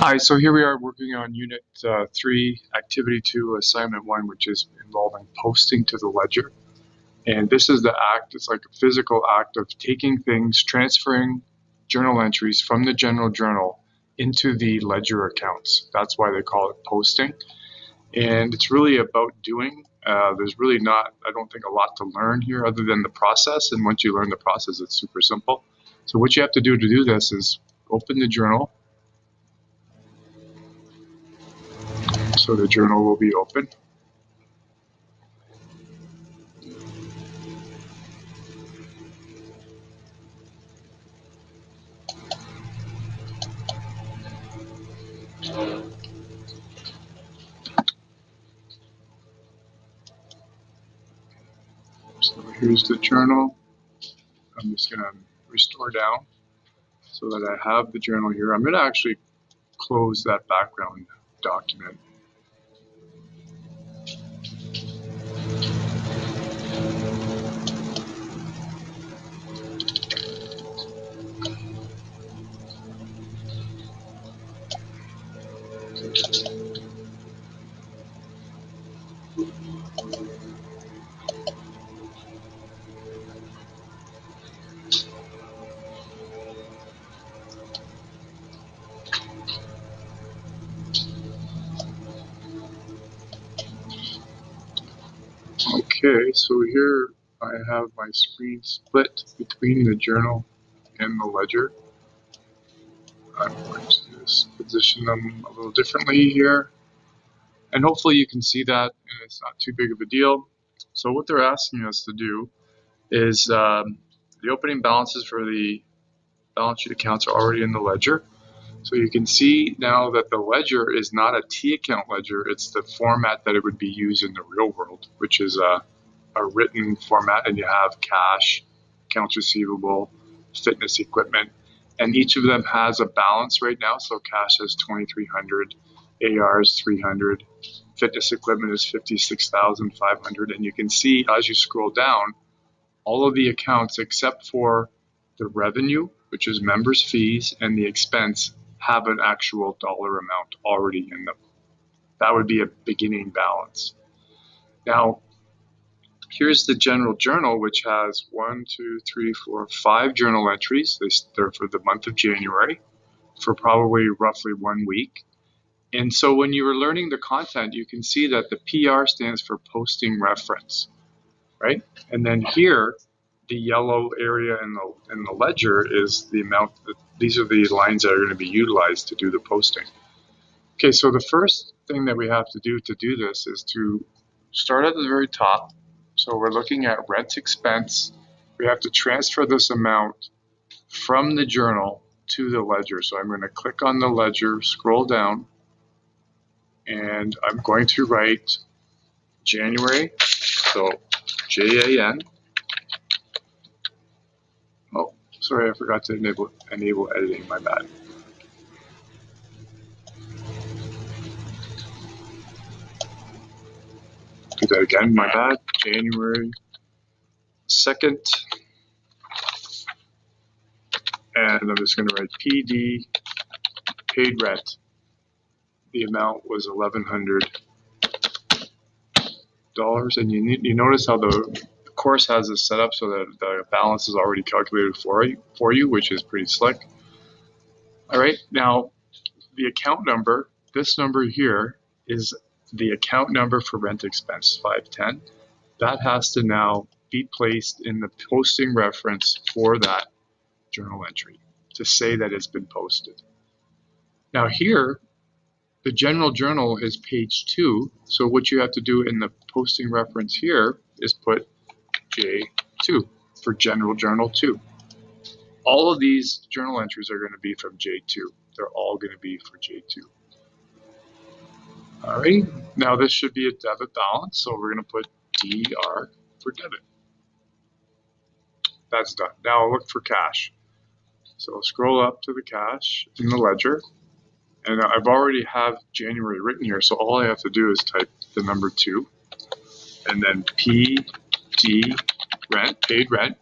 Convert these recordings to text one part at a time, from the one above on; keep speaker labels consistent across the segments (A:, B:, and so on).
A: Hi, so here we are working on Unit 3, Activity 2, Assignment 1, which is involving posting to the ledger. And this is the act, it's like a physical act of taking things, transferring journal entries from the general journal into the ledger accounts. That's why they call it posting. And it's really about doing. There's really not, I don't think, a lot to learn here other than the process. And once you learn the process, it's super simple. So what you have to do this is open the journal. So the journal will be open. So here's the journal. I'm just going to restore down so that I have the journal here. I'm going to actually close that background document. Okay, so here I have my screen split between the journal and the ledger. I'm going to just position them a little differently here. And hopefully you can see that and it's not too big of a deal. So what they're asking us to do is the opening balances for the balance sheet accounts are already in the ledger. So you can see now that the ledger is not a T account ledger, it's the format that it would be used in the real world, which is a written format, and you have cash, accounts receivable, fitness equipment, and each of them has a balance right now. So cash has 2,300, AR is 300, fitness equipment is 56,500, and you can see as you scroll down, all of the accounts except for the revenue, which is members' fees, and the expense have an actual dollar amount already in them. That would be a beginning balance. Now, here's the general journal, which has 5 journal entries. They're for the month of January, for probably roughly 1 week. And so when you were learning the content, you can see that the PR stands for posting reference, right? And then here, the yellow area in the ledger is the amount that these are the lines that are going to be utilized to do the posting. Okay, so the first thing that we have to do this is to start at the very top. So we're looking at rent expense. We have to transfer this amount from the journal to the ledger. So I'm going to click on the ledger, scroll down, and I'm going to write January, so JAN. Oh, sorry, I forgot to enable editing, my bad. Do that again, my bad. January 2nd. And I'm just going to write PD, paid rent. The amount was $1,100. And you notice how the course has this set up so that the balance is already calculated for you, which is pretty slick. All right, now the account number, this number here is the account number for rent expense, 510. That has to now be placed in the posting reference for that journal entry to say that it's been posted. Now here, the general journal is page 2, so what you have to do in the posting reference here is put J2 for general journal 2. All of these journal entries are going to be from J2. They're all going to be for J2. All right, now this should be a debit balance, so we're going to put DR for debit. That's done. Now I'll look for cash. So I'll scroll up to the cash in the ledger, and I've already have January written here, so all I have to do is type the number 2, and then PD rent, paid rent.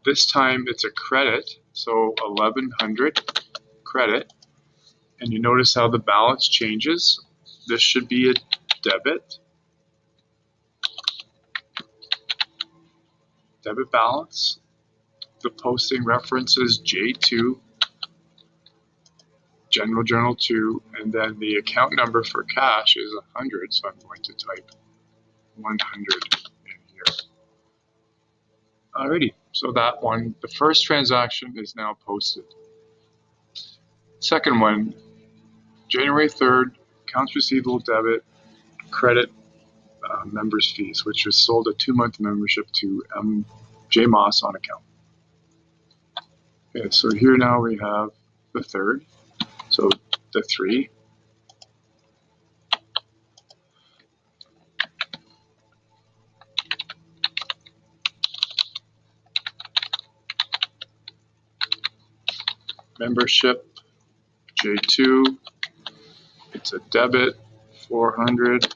A: This time it's a credit, so 1,100 credit. And you notice how the balance changes. This should be a debit. Debit balance. The posting reference is J2, General Journal 2, and then the account number for cash is 100, so I'm going to type 100 in here. Alrighty, so that one, the first transaction is now posted. Second one, January 3rd, accounts receivable debit, credit members fees, which was sold a 2-month membership to J Moss on account. Okay, so here now we have the third, so the 3. Membership, J2, it's a debit, 400,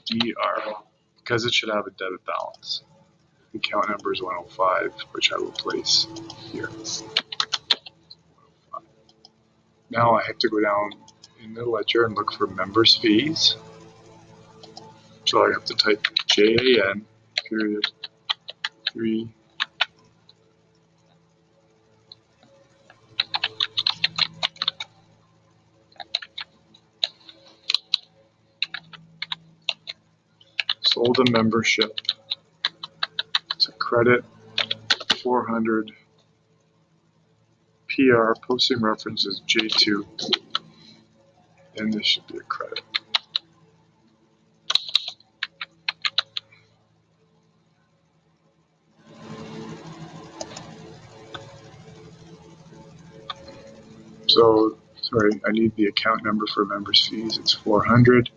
A: DR, because it should have a debit balance. Account number is 105, which I will place here. Now I have to go down in the ledger and look for members fees. So I have to type JAN, period, 3, sold a membership. It's a credit, 400, PR, posting reference is J2, and this should be a credit. So, sorry, I need the account number for members fees. It's 400.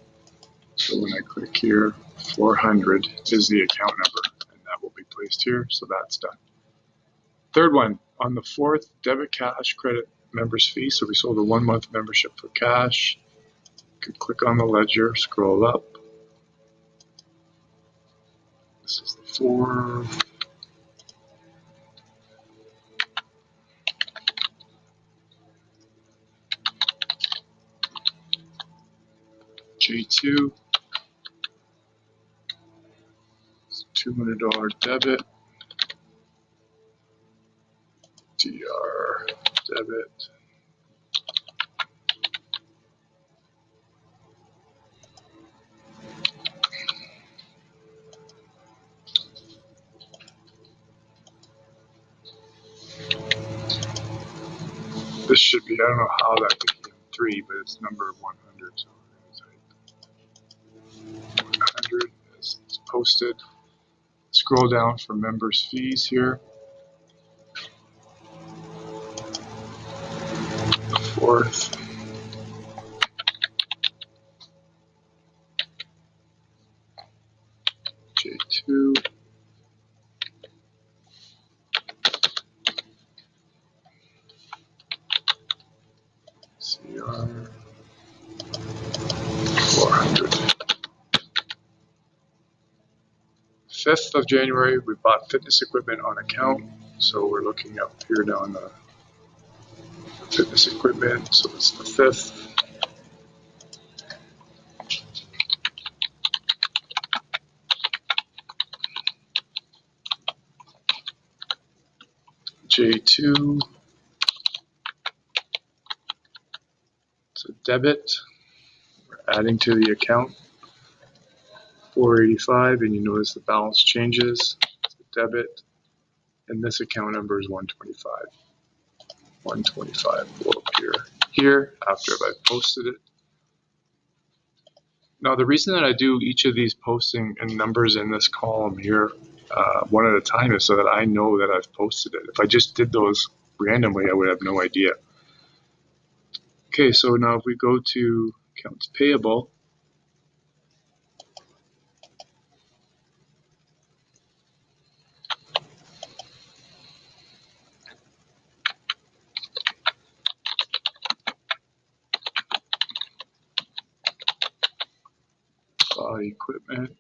A: So when I click here, 400 is the account number, and that will be placed here. So that's done. Third one, on the 4th, debit cash credit members fee. So we sold a 1-month membership for cash. You can click on the ledger, scroll up. This is the 4. J2. It's a $200 debit. DR debit. This should be, I don't know how that became 3, but it's number 100. So we're going to type 100 as it's posted. Scroll down for members fees here. The 4th. J2. CR. 400. 5th of January, we bought fitness equipment on account. So we're looking up here down the fitness equipment. So it's the 5th. J2. It's a debit. We're adding to the account. 485, and you notice the balance changes. It's a debit. And this account number is 125. 125 will appear here after I've posted it. Now the reason that I do each of these posting and numbers in this column here one at a time is so that I know that I've posted it. If I just did those randomly, I would have no idea. Okay, so now if we go to accounts payable, equipment,